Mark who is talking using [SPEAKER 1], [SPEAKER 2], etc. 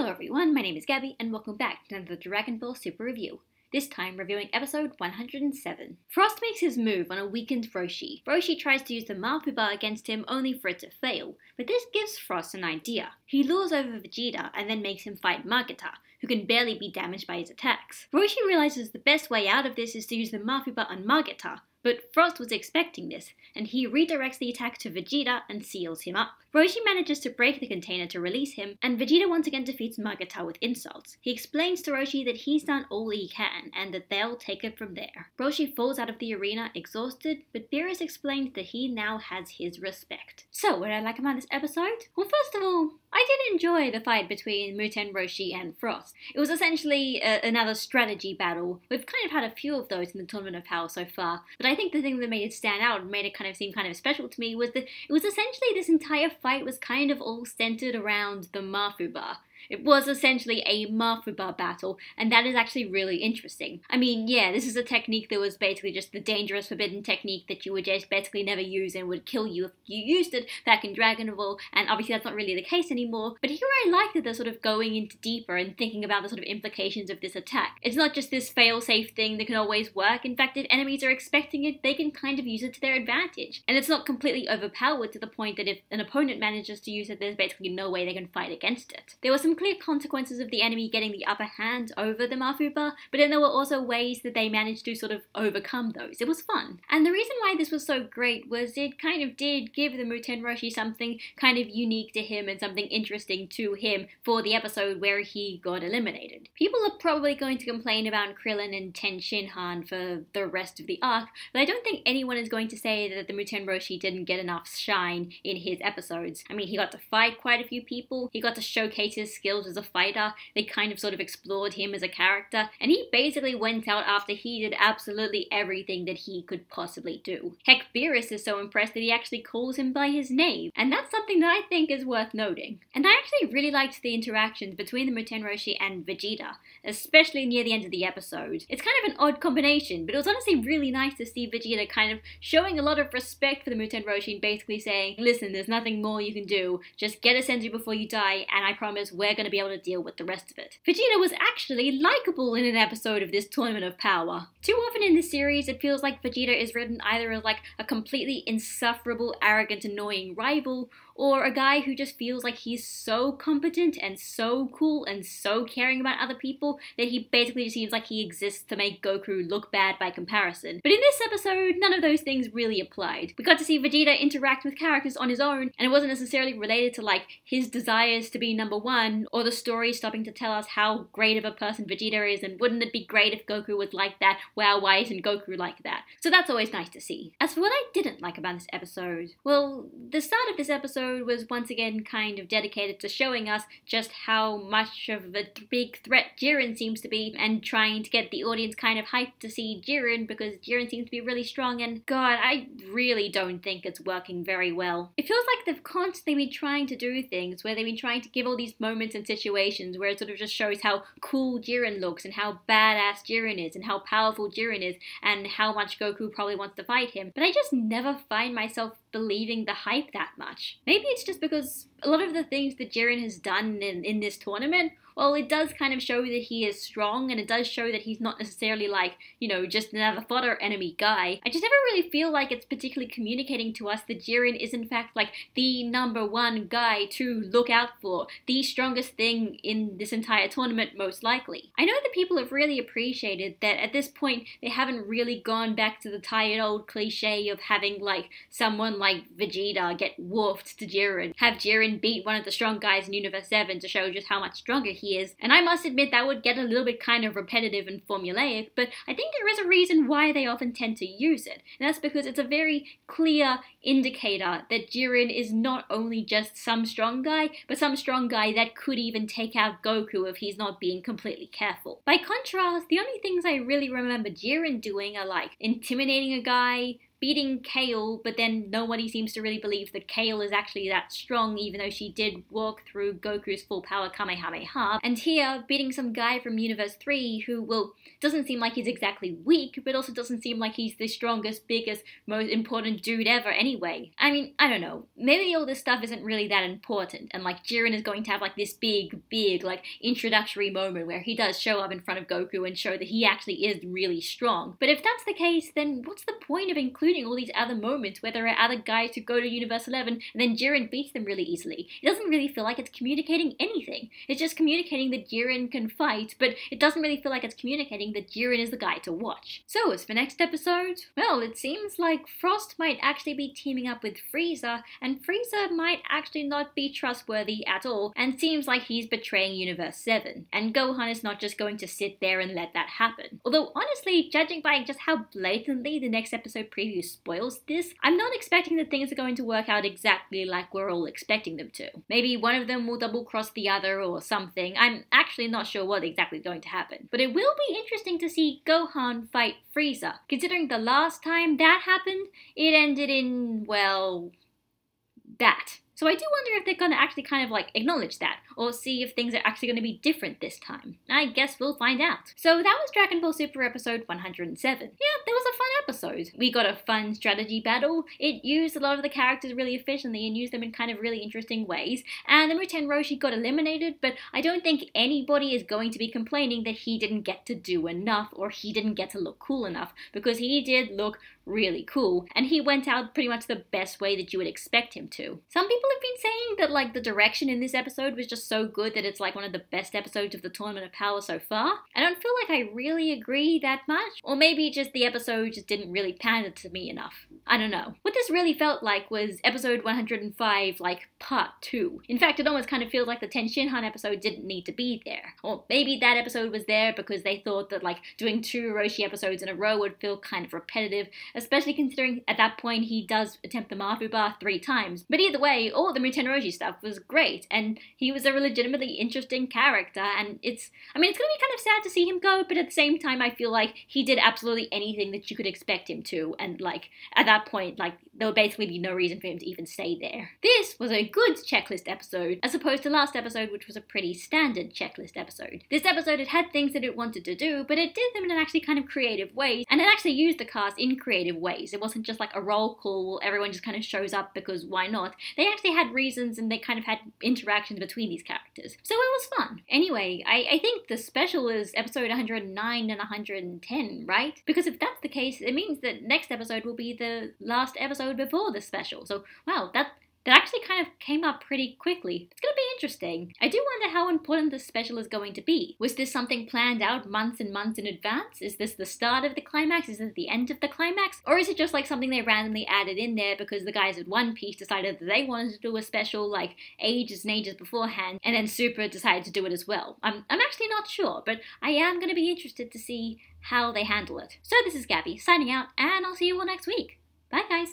[SPEAKER 1] Hello everyone, my name is Gabby and welcome back to another Dragon Ball Super Review. This time reviewing episode 107. Frost makes his move on a weakened Roshi. Roshi tries to use the Mafu Bar against him only for it to fail, but this gives Frost an idea. He lures over Vegeta and then makes him fight Vegeta, who can barely be damaged by his attacks. Roshi realizes the best way out of this is to use the Mafu Bar on Vegeta, but Frost was expecting this, and he redirects the attack to Vegeta and seals him up. Roshi manages to break the container to release him, and Vegeta once again defeats Vegeta with insults. He explains to Roshi that he's done all he can, and that they'll take it from there. Roshi falls out of the arena exhausted, but Beerus explains that he now has his respect. So, what did I like about this episode? Well, first of all, I did enjoy the fight between Muten Roshi and Frost. It was essentially another strategy battle. We've kind of had a few of those in the Tournament of Power so far, but I think the thing that made it stand out and made it kind of seem kind of special to me was that it was essentially this entire fight was kind of all centered around the Mafu Bar. It was essentially a Mafu Bar battle, and that is actually really interesting. I mean, yeah, this is a technique that was basically just the dangerous forbidden technique that you would just basically never use and would kill you if you used it back in Dragon Ball, and obviously that's not really the case anymore, but here I like that they're sort of going into deeper and thinking about the sort of implications of this attack. It's not just this fail-safe thing that can always work. In fact, if enemies are expecting it, they can kind of use it to their advantage. And it's not completely overpowered to the point that if an opponent manages to use it, there's basically no way they can fight against it. There were some clear consequences of the enemy getting the upper hand over the Mafu Bar, but then there were also ways that they managed to sort of overcome those. It was fun. And the reason why this was so great was it kind of did give the Muten Roshi something kind of unique to him and something interesting to him for the episode where he got eliminated. People are probably going to complain about Krillin and Ten Shinhan for the rest of the arc, but I don't think anyone is going to say that the Muten Roshi didn't get enough shine in his episodes. I mean, he got to fight quite a few people, he got to showcase his skills as a fighter, they kind of sort of explored him as a character, and he basically went out after he did absolutely everything that he could possibly do. Heck, Beerus is so impressed that he actually calls him by his name, and that's something that I think is worth noting. And I actually really liked the interactions between the Muten Roshi and Vegeta, especially near the end of the episode. It's kind of an odd combination, but it was honestly really nice to see Vegeta kind of showing a lot of respect for the Muten Roshi and basically saying, listen, there's nothing more you can do, just get a senzu before you die, and I promise we're gonna be able to deal with the rest of it. Vegeta was actually likable in an episode of this Tournament of Power. Too often in this series, it feels like Vegeta is written either as like a completely insufferable, arrogant, annoying rival, or a guy who just feels like he's so competent and so cool and so caring about other people that he basically just seems like he exists to make Goku look bad by comparison. But in this episode, none of those things really applied. We got to see Vegeta interact with characters on his own, and it wasn't necessarily related to like his desires to be number one, or the story stopping to tell us how great of a person Vegeta is, and wouldn't it be great if Goku was like that? Wow, why isn't Goku like that? So that's always nice to see. As for what I didn't like about this episode, well, the start of this episode was once again kind of dedicated to showing us just how much of a big threat Jiren seems to be, and trying to get the audience kind of hyped to see Jiren because Jiren seems to be really strong, and God, I really don't think it's working very well. It feels like they've constantly been trying to do things where they've been trying to give all these moments and situations where it sort of just shows how cool Jiren looks and how badass Jiren is and how powerful Jiren is and how much Goku probably wants to fight him, but I just never find myself believing the hype that much. Maybe it's just because a lot of the things that Jiren has done in this tournament, well, it does kind of show that he is strong, and it does show that he's not necessarily like, you know, just another fodder enemy guy. I just never really feel like it's particularly communicating to us that Jiren is in fact like the number one guy to look out for, the strongest thing in this entire tournament most likely. I know that people have really appreciated that at this point they haven't really gone back to the tired old cliche of having like someone like Vegeta get wolfed to Jiren, have Jiren beat one of the strong guys in Universe 7 to show just how much stronger he is, and I must admit that would get a little bit kind of repetitive and formulaic, but I think there is a reason why they often tend to use it, and that's because it's a very clear indicator that Jiren is not only just some strong guy, but some strong guy that could even take out Goku if he's not being completely careful. By contrast, the only things I really remember Jiren doing are like intimidating a guy, beating Kale, but then nobody seems to really believe that Kale is actually that strong, even though she did walk through Goku's full power Kamehameha. And here, beating some guy from Universe 3 who, well, doesn't seem like he's exactly weak, but also doesn't seem like he's the strongest, biggest, most important dude ever anyway. I mean, I don't know. Maybe all this stuff isn't really that important, and like Jiren is going to have like this big, like introductory moment where he does show up in front of Goku and show that he actually is really strong. But if that's the case, then what's the point of including all these other moments where there are other guys who go to Universe 11 and then Jiren beats them really easily? It doesn't really feel like it's communicating anything. It's just communicating that Jiren can fight, but it doesn't really feel like it's communicating that Jiren is the guy to watch. So as for next episode, well, it seems like Frost might actually be teaming up with Frieza, and Frieza might actually not be trustworthy at all, and seems like he's betraying Universe 7. And Gohan is not just going to sit there and let that happen. Although honestly, judging by just how blatantly the next episode preview spoils this, I'm not expecting that things are going to work out exactly like we're all expecting them to. Maybe one of them will double cross the other or something. I'm actually not sure what exactly is going to happen. But it will be interesting to see Gohan fight Frieza. Considering the last time that happened, it ended in, well, that. So I do wonder if they're going to actually kind of like acknowledge that, or see if things are actually going to be different this time. I guess we'll find out. So that was Dragon Ball Super episode 107. Yeah, that was a fun episode. We got a fun strategy battle. It used a lot of the characters really efficiently and used them in kind of really interesting ways. And the Muten Roshi got eliminated, but I don't think anybody is going to be complaining that he didn't get to do enough or he didn't get to look cool enough, because he did look really cool, and he went out pretty much the best way that you would expect him to. Some people have been saying that like the direction in this episode was just so good that it's like one of the best episodes of the Tournament of Power so far. I don't feel like I really agree that much, or maybe just the episode just didn't really pander to me enough. I don't know. What this really felt like was episode 105, like part 2. In fact, it almost kind of feels like the Ten Shinhan episode didn't need to be there. Or maybe that episode was there because they thought that like doing 2 Roshi episodes in a row would feel kind of repetitive, especially considering at that point he does attempt the Mafu Bar 3 times. But either way, all the Muten Roshi stuff was great, and he was a legitimately interesting character, and it's gonna be kind of sad to see him go, but at the same time I feel like he did absolutely anything that you could expect him to, and like at that point, like there would basically be no reason for him to even stay there. This was a good checklist episode, as opposed to last episode, which was a pretty standard checklist episode. This episode, it had things that it wanted to do, but it did them in an actually kind of creative ways, and it actually used the cast in creative ways. It wasn't just like a roll call where everyone just kind of shows up because why not? They actually had reasons, and they kind of had interactions between these characters. So it was fun. Anyway, I think the special is episode 109 and 110, right? Because if that's the case, it means that next episode will be the last episode before the special. So wow, that actually kind of came up pretty quickly. It's gonna be interesting. I do wonder how important this special is going to be. Was this something planned out months and months in advance? Is this the start of the climax? Is it the end of the climax? Or is it just like something they randomly added in there because the guys at One Piece decided that they wanted to do a special like ages and ages beforehand, and then Super decided to do it as well? I'm actually not sure, but I am gonna be interested to see how they handle it. So this is Gabby signing out, and I'll see you all next week. Bye guys!